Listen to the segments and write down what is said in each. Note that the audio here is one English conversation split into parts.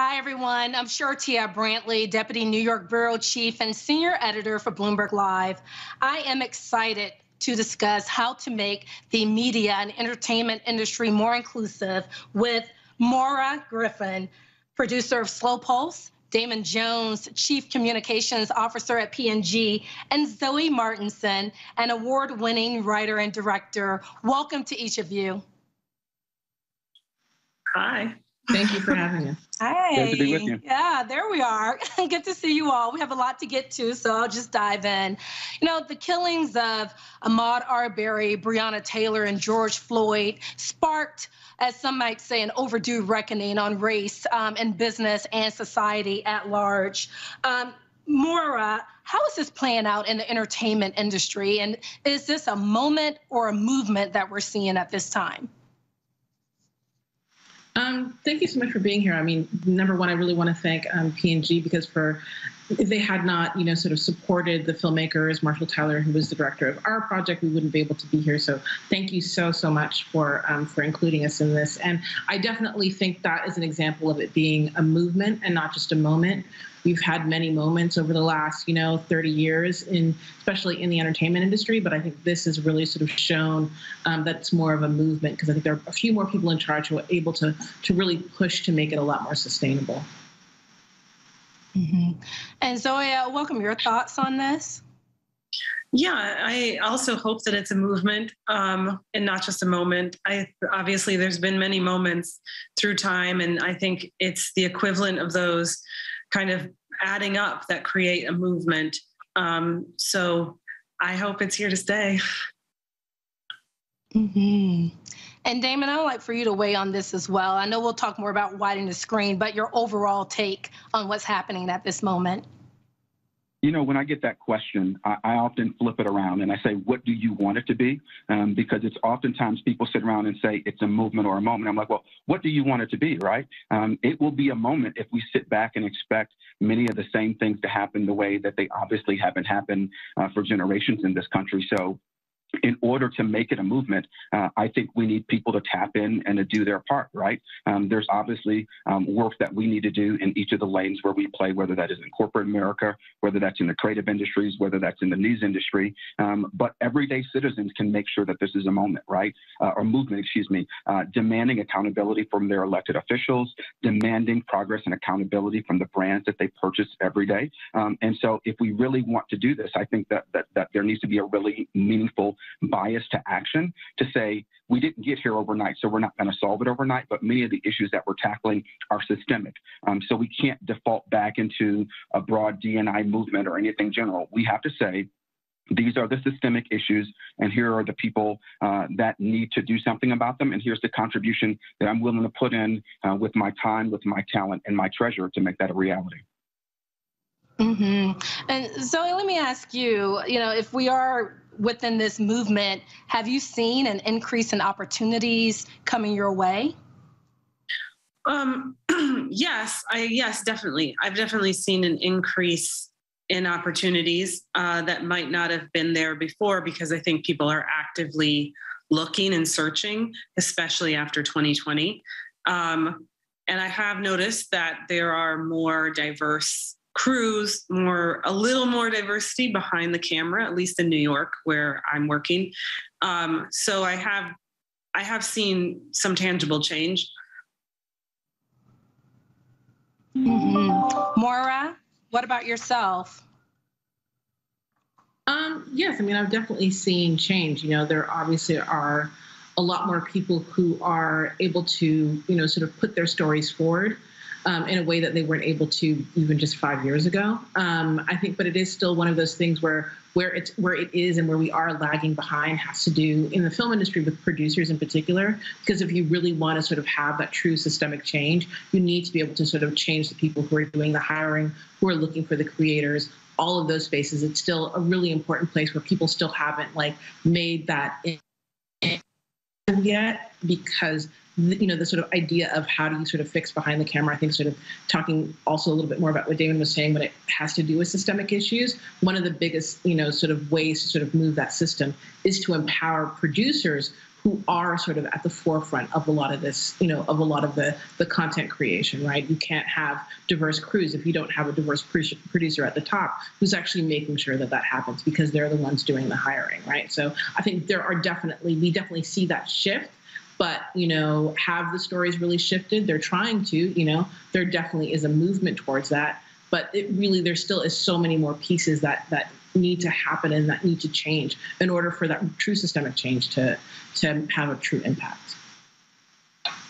Hi, everyone. I'm Shartia Brantley, Deputy New York Bureau Chief and Senior Editor for Bloomberg Live. I am excited to discuss how to make the media and entertainment industry more inclusive with Moira Griffin, producer of Slow Pulse, Damon Jones, Chief Communications Officer at P&G, and Zoey Martinson, an award-winning writer and director. Welcome to each of you. Hi. Thank you for having us. Hi. Good to be with you. Yeah, there we are. Good to see you all. We have a lot to get to, so I'll just dive in. You know, the killings of Ahmaud Arbery, Breonna Taylor, and George Floyd sparked, as some might say, an overdue reckoning on race in business and society at large. Moira, how is this playing out in the entertainment industry? And is this a moment or a movement that we're seeing at this time? Thank you so much for being here. I mean, number one, I really want to thank P&G because if they had not, sort of supported the filmmakers, Marshall Tyler, who was the director of our project, we wouldn't be able to be here. So thank you so much for including us in this. And I definitely think that is an example of it being a movement and not just a moment. We've had many moments over the last, 30 years, especially in the entertainment industry. But I think this has really sort of shown that it's more of a movement because I think there are a few more people in charge who are able to really push to make it a lot more sustainable. Mm-hmm. And Zoey, welcome. Your thoughts on this? Yeah, I also hope that it's a movement and not just a moment. Obviously, there's been many moments through time, and I think it's the equivalent of those kind of adding up that create a movement. So I hope it's here to stay. Mm-hmm. And Damon, I'd like for you to weigh on this as well. I know we'll talk more about widening the screen, but your overall take on what's happening at this moment. When I get that question, I often flip it around and I say, what do you want it to be? Because it's oftentimes people sit around and say it's a movement or a moment. I'm like, well, what do you want it to be, right? It will be a moment if we sit back and expect many of the same things to happen the way that they obviously haven't happened for generations in this country. So in order to make it a movement, I think we need people to tap in and to do their part, right? There's obviously work that we need to do in each of the lanes where we play, whether that is in corporate America, whether that's in the creative industries, whether that's in the news industry. But everyday citizens can make sure that this is a moment, right? Or movement, excuse me, demanding accountability from their elected officials, demanding progress and accountability from the brands that they purchase every day. And so if we really want to do this, I think that there needs to be a really meaningful bias to action to say, we didn't get here overnight, so we're not going to solve it overnight, but many of the issues that we're tackling are systemic. So we can't default back into a broad D&I movement or anything general. We have to say, these are the systemic issues, and here are the people that need to do something about them, and here's the contribution that I'm willing to put in with my time, with my talent, and my treasure to make that a reality. Mm-hmm. And Zoey, let me ask you, if we are within this movement, have you seen an increase in opportunities coming your way? Yes, definitely. I've definitely seen an increase in opportunities that might not have been there before because I think people are actively looking and searching, especially after 2020. And I have noticed that there are more diverse crews, a little more diversity behind the camera, at least in New York where I'm working. So I have seen some tangible change. Mm-hmm. Moira, what about yourself? Yes, I mean, I've definitely seen change. There obviously are a lot more people who are able to, sort of put their stories forward in a way that they weren't able to even just 5 years ago. I think, but it is still one of those things where it is and where we are lagging behind has to do in the film industry with producers in particular, because if you really want to sort of have that true systemic change, you need to be able to sort of change the people who are doing the hiring, who are looking for the creators, all of those spaces. It's still a really important place where people still haven't made that yet, because the sort of idea of how do you sort of fix behind the camera, I think sort of talking also a little bit more about what Damon was saying, but it has to do with systemic issues. One of the biggest, sort of ways to sort of move that system is to empower producers who are sort of at the forefront of a lot of this, of a lot of the content creation, right? You can't have diverse crews if you don't have a diverse producer at the top who's actually making sure that that happens, because they're the ones doing the hiring, right? So I think we definitely see that shift. But, have the stories really shifted? They're trying to, there definitely is a movement towards that. But there still is so many more pieces that need to happen and that need to change in order for that true systemic change to have a true impact.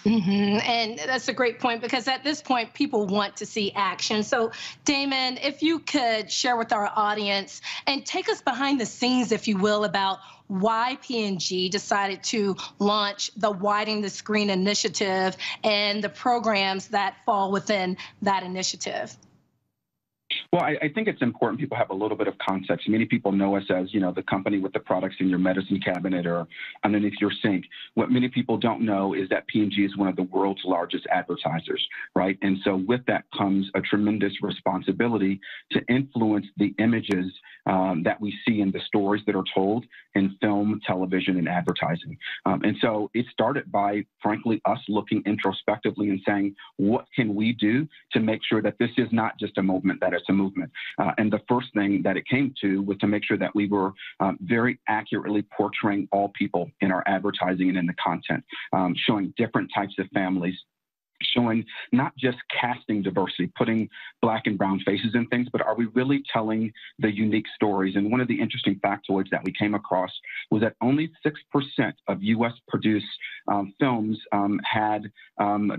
Mm-hmm. And that's a great point, because at this point, people want to see action. So, Damon, if you could share with our audience and take us behind the scenes, if you will, about why P&G decided to launch the Widen the Screen initiative and the programs that fall within that initiative. Well, I think it's important people have a little bit of context. Many people know us as, the company with the products in your medicine cabinet or underneath your sink. What many people don't know is that P&G is one of the world's largest advertisers, right? And so with that comes a tremendous responsibility to influence the images that we see in the stories that are told in film, television, and advertising. And so it started by, frankly, us looking introspectively and saying, what can we do to make sure that this is not just a movement, that it's a movement. And the first thing that it came to was to make sure that we were very accurately portraying all people in our advertising and in the content, showing different types of families, showing not just casting diversity, putting Black and brown faces in things, but are we really telling the unique stories? And one of the interesting factoids that we came across was that only 6% of U.S. produced films had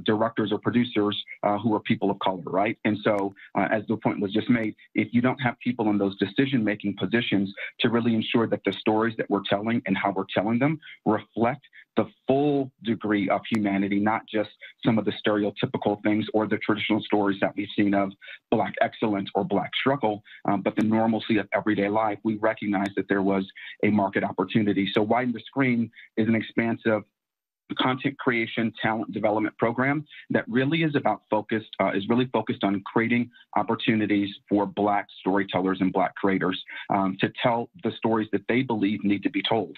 directors or producers who were people of color, right? And so, as the point was just made, if you don't have people in those decision-making positions to really ensure that the stories that we're telling and how we're telling them reflect the full degree of humanity, not just some of the stereotypical things or the traditional stories that we've seen of Black excellence or Black struggle, but the normalcy of everyday life, we recognize that there was a market opportunity. So Widen the Screen is an expansive content creation, talent development program that really is focused on creating opportunities for Black storytellers and Black creators to tell the stories that they believe need to be told.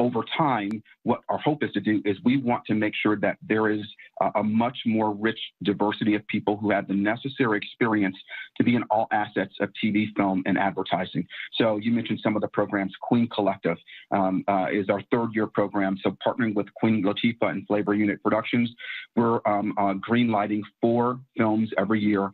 Over time, what our hope is to do is we want to make sure that there is a much more rich diversity of people who have the necessary experience to be in all assets of TV, film, and advertising. So you mentioned some of the programs. Queen Collective is our third-year program. So partnering with Queen Latifah and Flavor Unit Productions, we're greenlighting 4 films every year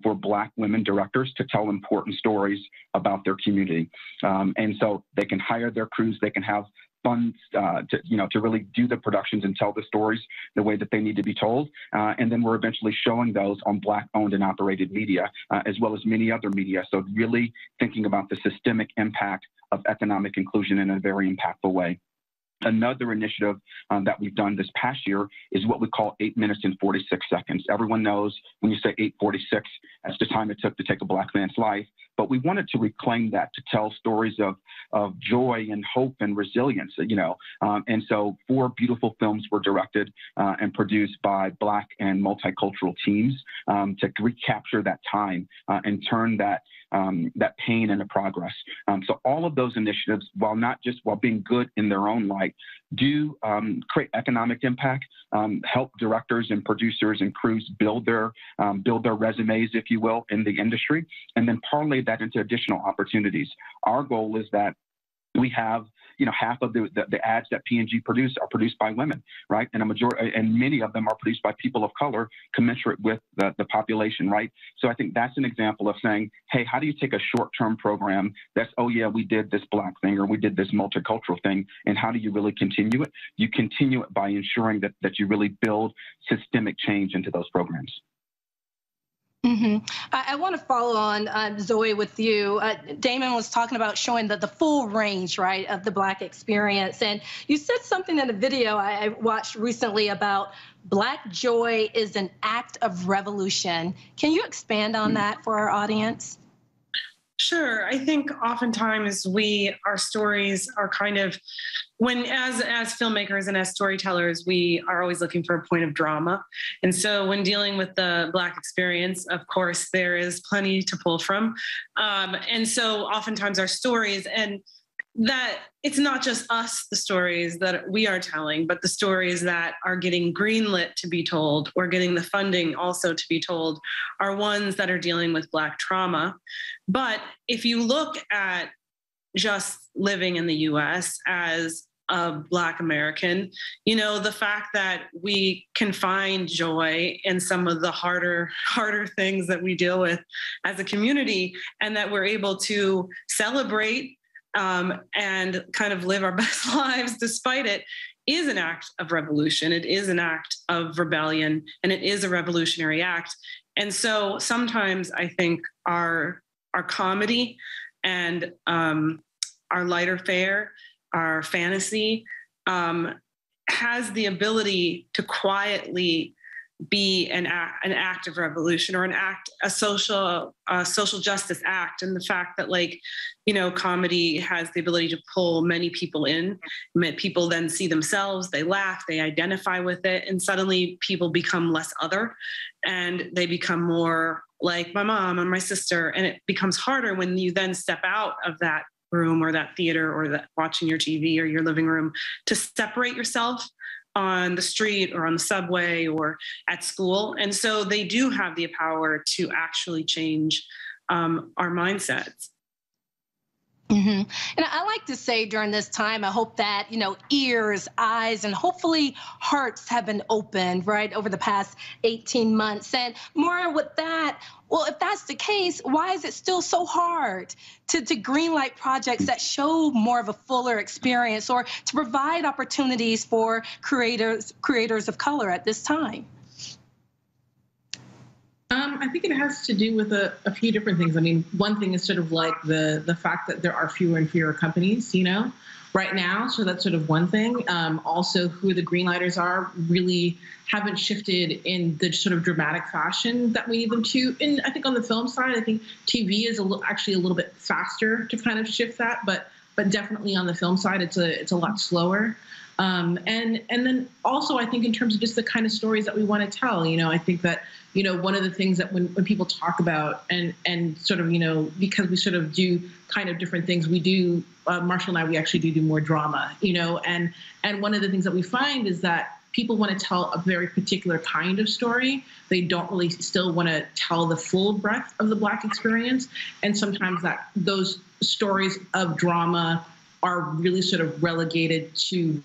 for Black women directors to tell important stories about their community. And so they can hire their crews, they can have funds to really do the productions and tell the stories the way that they need to be told. And then we're eventually showing those on Black-owned and operated media, as well as many other media. So really thinking about the systemic impact of economic inclusion in a very impactful way. Another initiative that we've done this past year is what we call 8 minutes and 46 seconds. Everyone knows when you say 8:46, that's the time it took to take a Black man's life. But we wanted to reclaim that to tell stories of joy and hope and resilience, And so 4 beautiful films were directed and produced by Black and multicultural teams to recapture that time and turn that pain into progress. So all of those initiatives, while being good in their own right, do create economic impact, help directors and producers and crews build their resumes, if you will, in the industry, and then parlay that into additional opportunities. Our goal is that we have, half of the ads that P&G produce are produced by women, right? And many of them are produced by people of color, commensurate with the population, right? So I think that's an example of saying, hey, how do you take a short-term program that's, oh yeah, we did this Black thing or we did this multicultural thing, and how do you really continue it? You continue it by ensuring that you really build systemic change into those programs. Mm-hmm. I want to follow on, Zoey, with you. Damon was talking about showing the full range, right, of the Black experience. And you said something in a video I watched recently about Black joy is an act of revolution. Can you expand on that for our audience? Sure. I think oftentimes our stories are kind of, as filmmakers and as storytellers, we are always looking for a point of drama. And so when dealing with the Black experience, of course, there is plenty to pull from. And so oftentimes our stories, and that it's not just us, the stories that we are telling, but the stories that are getting greenlit to be told or getting the funding also to be told are ones that are dealing with Black trauma. But if you look at just living in the US as a Black American, you know, the fact that we can find joy in some of the harder things that we deal with as a community, and that we're able to celebrate and kind of live our best lives despite it, is an act of revolution. It is an act of rebellion, and it is a revolutionary act. And so sometimes I think our comedy and our lighter fare, our fantasy, has the ability to quietly be an act of revolution, or a social justice act. And the fact that, like, you know, comedy has the ability to pull many people in. People then see themselves, they laugh, they identify with it, and suddenly people become less other, and they become more like my mom or my sister. And it becomes harder when you then step out of that room or that theater or that watching your TV or your living room to separate yourself on the street or on the subway or at school. And so they do have the power to actually change our mindsets. Mm-hmm. And I like to say during this time, I hope that, you know, ears, eyes, and hopefully hearts have been opened, right, over the past 18 months. And Moira, with that, well, if that's the case, why is it still so hard to greenlight projects that show more of a fuller experience, or to provide opportunities for creators of color at this time? I think it has to do with a few different things. I mean, one thing is sort of like the fact that there are fewer and fewer companies, you know, right now. So that's sort of one thing. Also, who the greenlighters are really haven't shifted in the sort of dramatic fashion that we need them to. And I think on the film side, I think TV is actually a little bit faster to kind of shift that, but definitely on the film side, it's a lot slower. And then also, I think in terms of just the kind of stories that we want to tell, you know, I think that, you know, one of the things that when people talk about and sort of, you know, because we sort of do kind of different things, we do, Marshall and I, we actually do more drama, you know, and one of the things that we find is that people want to tell a very particular kind of story. They don't really still want to tell the full breadth of the Black experience. And sometimes that those stories of drama are really sort of relegated to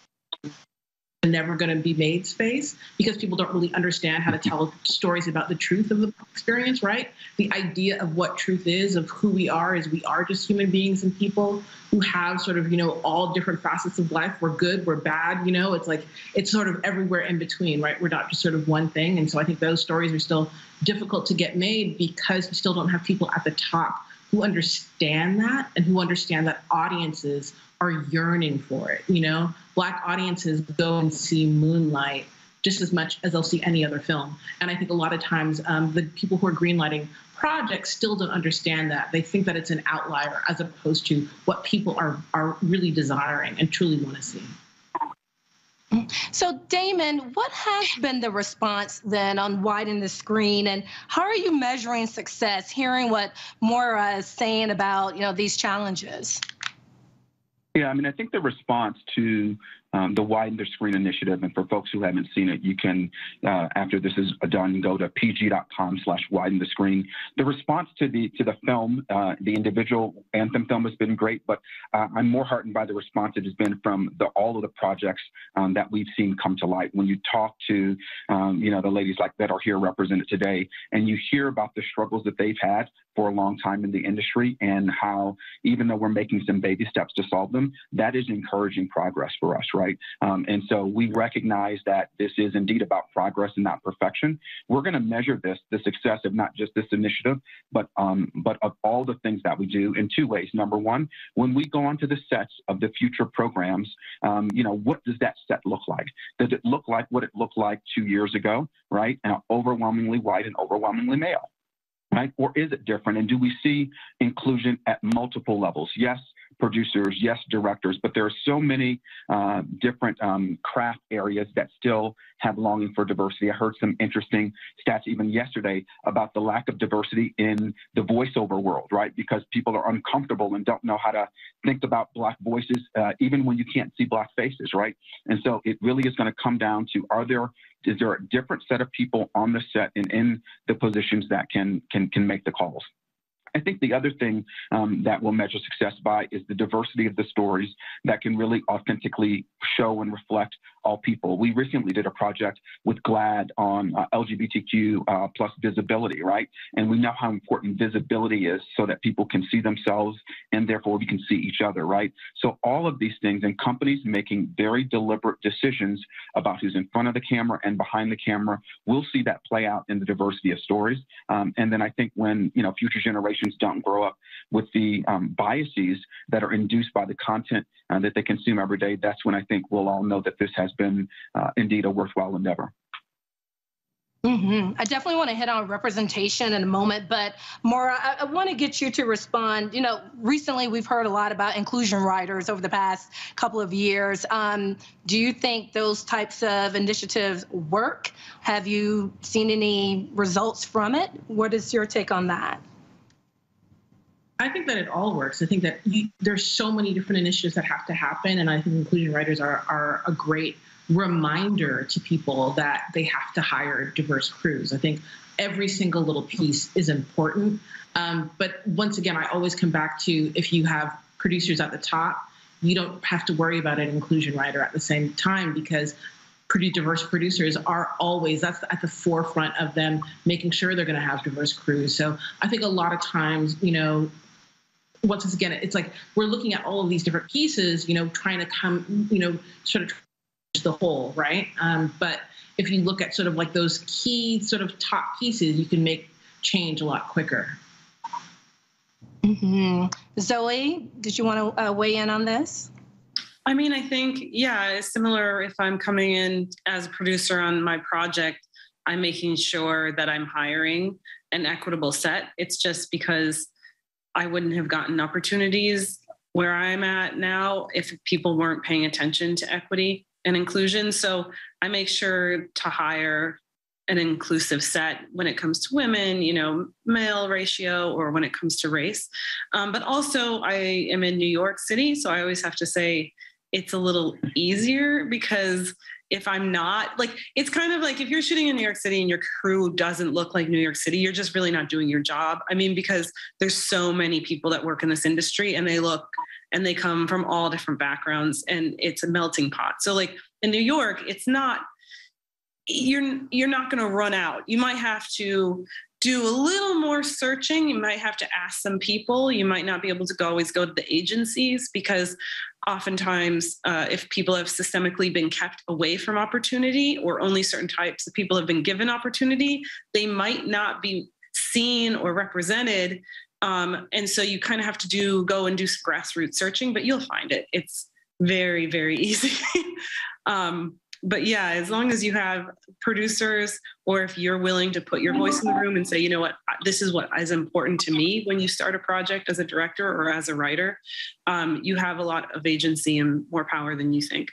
never going to be made space, because people don't really understand how to tell stories about the truth of the experience, right? The idea of what truth is, of who we are, is we are just human beings and people who have sort of, you know, all different facets of life. We're good, we're bad, you know, it's like, it's sort of everywhere in between, right? We're not just sort of one thing. And so I think those stories are still difficult to get made because we still don't have people at the top who understand that and who understand that audiences are yearning for it. You know, Black audiences go and see Moonlight just as much as they'll see any other film. And I think a lot of times the people who are greenlighting projects still don't understand that. They think that it's an outlier as opposed to what people are really desiring and truly want to see. So, Damon, what has been the response then on Widen the Screen, and how are you measuring success, hearing what Moira is saying about, you know, these challenges? Yeah, I mean, I think the response to the Widen the Screen initiative, and for folks who haven't seen it, you can, after this is done, go to pg.com/widen the screen. The response to the film, the individual anthem film, has been great, but I'm more heartened by the response that has been from all of the projects that we've seen come to light. When you talk to, you know, the ladies like that are here represented today, and you hear about the struggles that they've had for a long time in the industry, and how even though we're making some baby steps to solve them, that is encouraging progress for us, right? And so we recognize that this is indeed about progress and not perfection. We're going to measure the success of not just this initiative, but of all the things that we do in two ways. Number one, when we go onto the sets of the future programs, you know, what does that set look like? Does it look like what it looked like 2 years ago, right? And overwhelmingly white and overwhelmingly male, right? Or is it different? And do we see inclusion at multiple levels? Yes, producers, yes, directors, but there are so many different craft areas that still have longing for diversity. I heard some interesting stats even yesterday about the lack of diversity in the voiceover world, right? Because people are uncomfortable and don't know how to think about Black voices, even when you can't see Black faces, right? And so it really is going to come down to, is there a different set of people on the set and in the positions that can make the calls? I think the other thing that we'll measure success by is the diversity of the stories that can really authentically show and reflect all people. We recently did a project with GLAAD on LGBTQ plus visibility, right? And we know how important visibility is so that people can see themselves and therefore we can see each other, right? So all of these things, and companies making very deliberate decisions about who's in front of the camera and behind the camera, we'll see that play out in the diversity of stories. And then I think when future generations don't grow up with the biases that are induced by the content that they consume every day, that's when I think we'll all know that this has been indeed a worthwhile endeavor. I definitely want to hit on representation in a moment, but Moira, I want to get you to respond. Recently we've heard a lot about inclusion writers over the past couple of years. Do you think those types of initiatives work? Have you seen any results from it? What is your take on that? I think that it all works. I think that there's so many different initiatives that have to happen, and I think inclusion writers are a great reminder to people that they have to hire diverse crews. I think every single little piece is important. But once again, I always come back to, if you have producers at the top, you don't have to worry about an inclusion writer at the same time, because pretty diverse producers are always, that's at the forefront of them making sure they're going to have diverse crews. So I think a lot of times, once again, it's like we're looking at all of these different pieces, trying to come, sort of the whole, right? But if you look at sort of like those key sort of top pieces, you can make change a lot quicker. Zoey, did you want to weigh in on this? I mean, I think, it's similar. If I'm coming in as a producer on my project, I'm making sure that I'm hiring an equitable set. It's just because I wouldn't have gotten opportunities where I'm at now if people weren't paying attention to equity and inclusion. So I make sure to hire an inclusive set when it comes to women, male ratio, or when it comes to race. But also I am in New York City, so I always have to say it's a little easier, because if I'm not, it's kind of like if you're shooting in New York City and your crew doesn't look like New York City, you're just really not doing your job. I mean, because there's so many people that work in this industry and they come from all different backgrounds and it's a melting pot. So in New York, it's not, you're not going to run out. You might have to do a little more searching. You might have to ask some people. You might not be able to always go to the agencies, because oftentimes if people have systemically been kept away from opportunity, or only certain types of people have been given opportunity, they might not be seen or represented. And so you kind of have to go and do some grassroots searching, but you'll find it. It's very, very easy. But as long as you have producers, or if you're willing to put your voice in the room and say, you know what, this is what is important to me when you start a project as a director or as a writer, you have a lot of agency and more power than you think.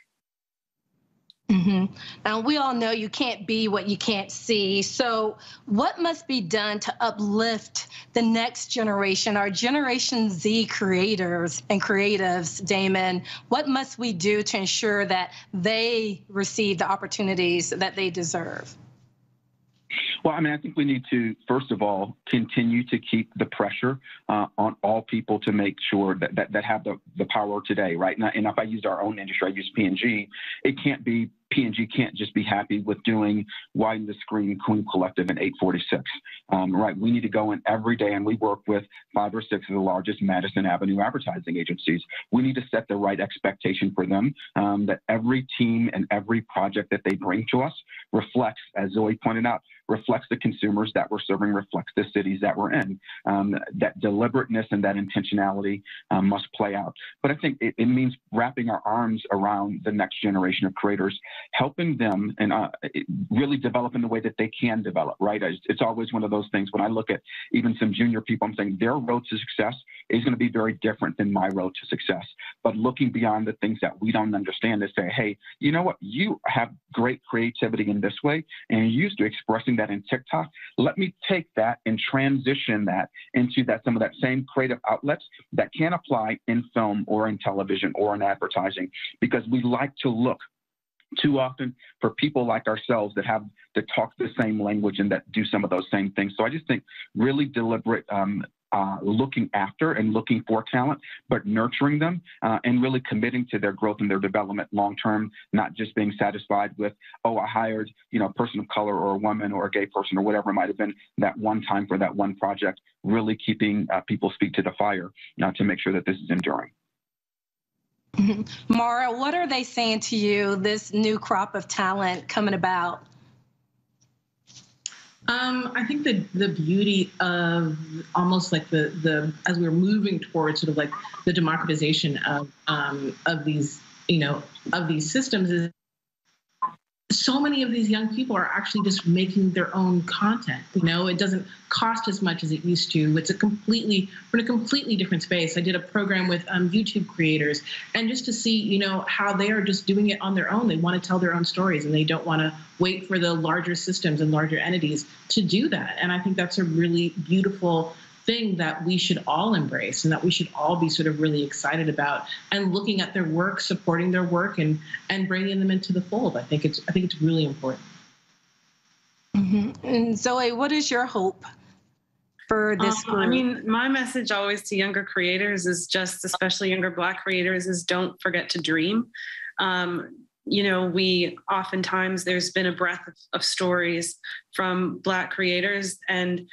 And we all know you can't be what you can't see. So what must be done to uplift the next generation, our Generation Z creators and creatives, Damon? What must we do to ensure that they receive the opportunities that they deserve? Well, I mean, I think we need to, first of all, continue to keep the pressure on all people to make sure that have the power today, right? And if I used our own industry, I use P&G, P&G can't just be happy with doing Widen the Screen, Queen Collective, and 846, right? We need to go in every day, and we work with 5 or 6 of the largest Madison Avenue advertising agencies. We need to set the right expectation for them, that every team and every project that they bring to us reflects, as Zoey pointed out, reflects the consumers that we're serving, reflects the cities that we're in. That deliberateness and that intentionality must play out. But I think it means wrapping our arms around the next generation of creators. helping them and really developing the way that they can develop, right? It's always one of those things when I look at even some junior people, I'm saying their road to success is going to be very different than my road to success. But looking beyond the things that we don't understand to say, hey, you know what? You have great creativity in this way, and you're used to expressing that in TikTok. Let me take that and transition that into some of that same creative outlets that can apply in film or in television or in advertising, because we like to look too often for people like ourselves that talk the same language and that do some of those same things. So I just think really deliberate looking after and looking for talent, but nurturing them and really committing to their growth and their development long term, not just being satisfied with, oh, I hired, a person of color or a woman or a gay person or whatever it might have been that one time for that one project, really keeping people's feet to the fire to make sure that this is enduring. Moira, what are they saying to you, this new crop of talent coming about? I think the beauty of almost like the as we're moving towards sort of like the democratization of these systems is so many of these young people are actually just making their own content. It doesn't cost as much as it used to. We're in a completely different space. I did a program with YouTube creators, and just to see, how they are just doing it on their own. They want to tell their own stories, and they don't want to wait for the larger systems and larger entities to do that. And I think that's a really beautiful thing that we should all embrace and that we should all be sort of really excited about, and looking at their work, supporting their work, and bringing them into the fold. I think it's really important. Mm-hmm. And Zoey, what is your hope for this group? My message always to younger creators is just, especially younger Black creators, is don't forget to dream. We oftentimes, there's been a breadth of stories from Black creators, and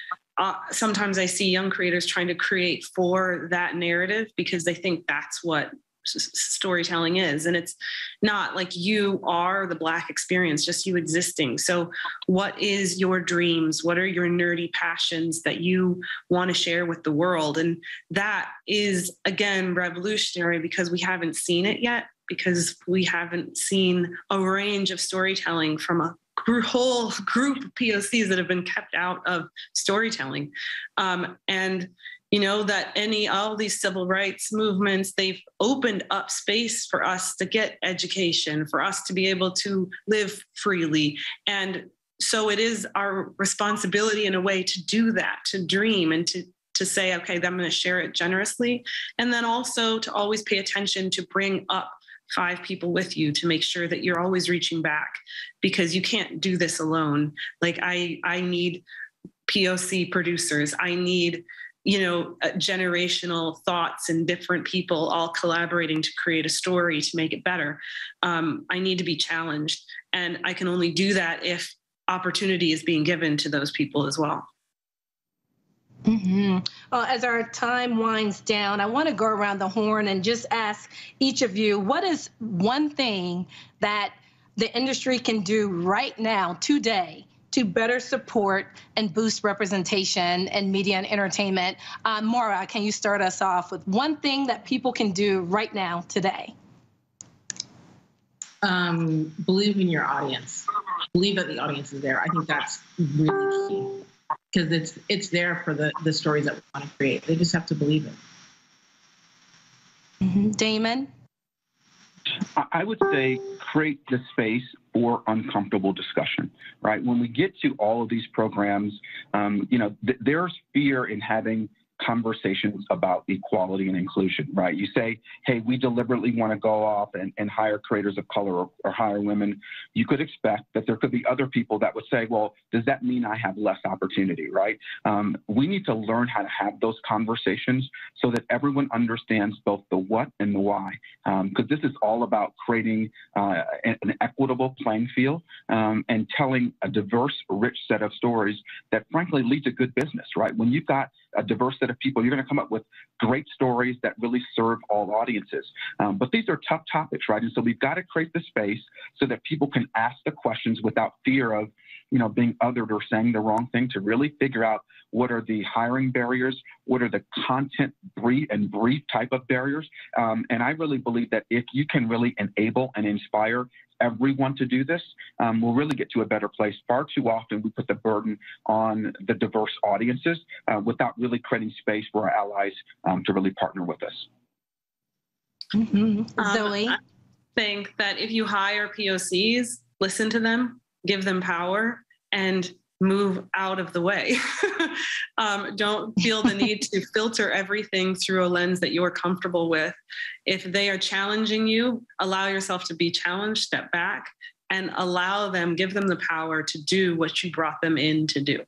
sometimes I see young creators trying to create for that narrative because they think that's what storytelling is. And it's not. Like, you are the Black experience, just you existing. So what is your dreams? What are your nerdy passions that you want to share with the world? And that is, again, revolutionary because we haven't seen it yet, because we haven't seen a range of storytelling from a whole group of POCs that have been kept out of storytelling. That all these civil rights movements, they've opened up space for us to get education, for us to be able to live freely. And so it is our responsibility in a way to do that, to dream and to say, okay, I'm going to share it generously. And then also to always pay attention to bring up 5 people with you to make sure that you're always reaching back, because you can't do this alone. Like, I need POC producers. I need, generational thoughts and different people all collaborating to create a story to make it better. I need to be challenged, and I can only do that if opportunity is being given to those people as well. Mm-hmm. Well, as our time winds down, I want to go around the horn and just ask each of you, what is one thing that the industry can do right now, today, to better support and boost representation in media and entertainment? Moira, can you start us off with one thing that people can do right now, today? Believe in your audience. Believe that the audience is there. I think that's really key, because it's there for the stories that we want to create. They just have to believe it. Mm-hmm. Damon? I would say create the space for uncomfortable discussion, right? When we get to all of these programs, there's fear in having conversations about equality and inclusion, right? You say, hey, we deliberately want to go off and hire creators of color or hire women. You could expect that there could be other people that would say, well, does that mean I have less opportunity, right? We need to learn how to have those conversations so that everyone understands both the what and the why, because this is all about creating an equitable playing field and telling a diverse, rich set of stories that frankly lead to good business, right? When you've got a diverse set of people, you're going to come up with great stories that really serve all audiences. But these are tough topics, right? And so we've got to create the space so that people can ask the questions without fear of, being othered or saying the wrong thing, to really figure out what are the hiring barriers, what are the content brief type of barriers. And I really believe that if you can really enable and inspire everyone to do this, we'll really get to a better place. Far too often, we put the burden on the diverse audiences without really creating space for our allies to really partner with us. Mm-hmm. Zoey? I think that if you hire POCs, listen to them, give them power, and move out of the way. Don't feel the need to filter everything through a lens that you're comfortable with. If they are challenging you, allow yourself to be challenged, step back, and allow them, give them the power to do what you brought them in to do.